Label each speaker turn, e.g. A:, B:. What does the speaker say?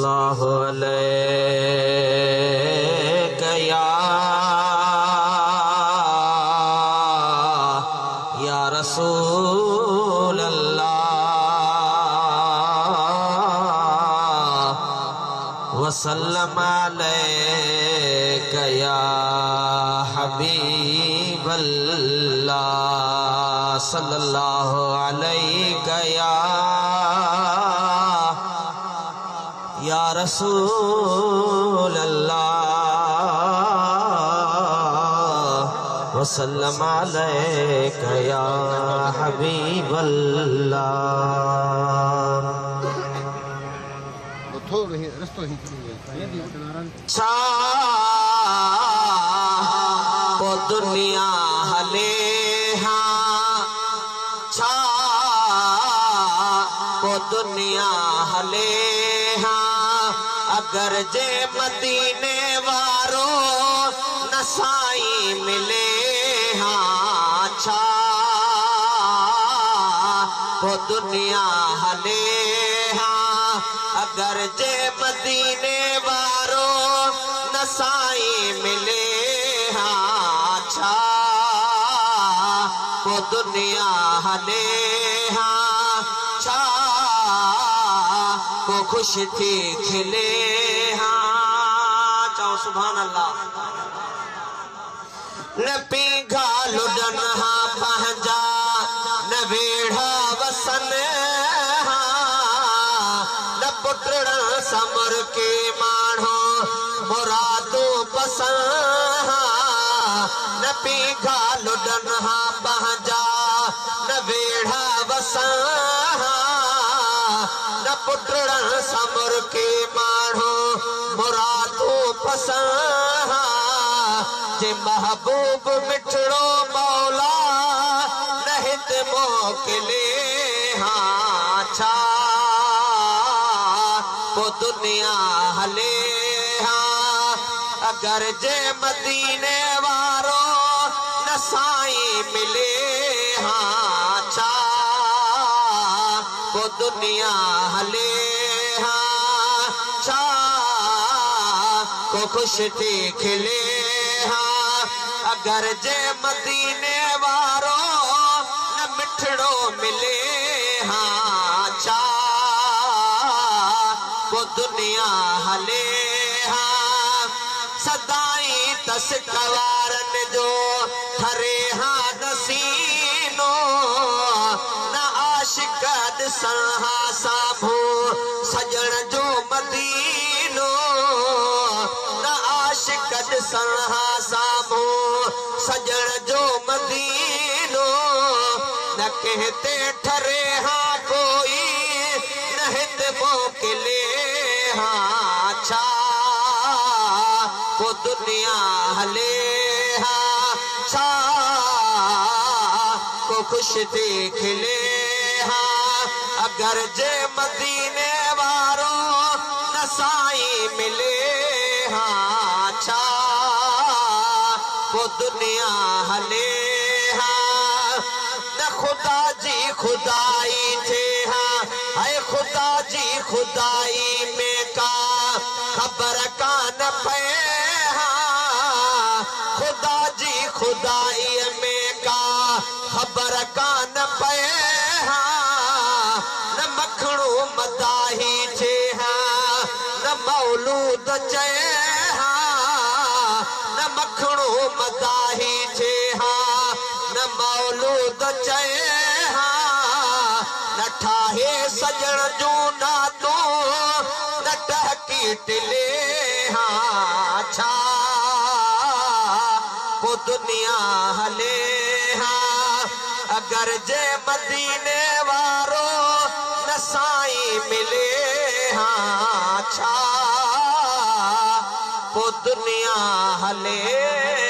A: सल्लल्लाहु अलैहि या रसूल अल्लाह वसल्लम अलैका या हबीब अल्लाह सल्लल्लाहु अलैका या रसूल अल्लाह वसल्लम अलैका या हबीब अल्लाह। छा दुनिया हले छा दुनिया हले अगर जे मदीने वारो नसाई मिले छा दुनिया हले अगर जे मदीने वारो नसाई मिले छा दुनिया हले छा को खुश थी खिले चाओ सुभान अल्लाह। न पीघा लुडन पंहिंजा न वेढ़ा वसन न पुटण समर के माण्हू मुरादो पसंद न पीघा लुडन पंहिंजा न वेढ़ा वसन न पुटण समर के माण्हू मुरादो पसंद जे महबूब मिठड़ो मौला न हित मोकिले छा दुनिया हले अगर जे मदीने वारो नसाई मिले छा दुनिया हले छा को खुश थी खिले अगर जे मदीने वारो न मिठड़ो मिले छा दुनिया हले सदाई तस कवारन जो हरे नसीनो न आशिक ॾिसण साम्हूं सजण जो मदीनो न आशिक ॾिसण साम्हूं सजण जो मदीनो न कंहिं ते ठरे कोई न हित मोकिले छा दुनिया हले छा को खुश थी खिले अगर जे मदीने वारो नसाई मिले छा दुनिया हले न खुदा जी खुदाई थे है खुदा जी खुदाई में का खबर कान पे खुदा जी खुदाई में का खबर कान पे न मखणो मदाही थे न मौलूद चे न मखणो मदाही थे न मौलूद चे न ठाहे सजण जो नातो न टहकी टिले छा दुनिया हले अगर जे मदीने वारो नसाई मिले छा दुनिया हले।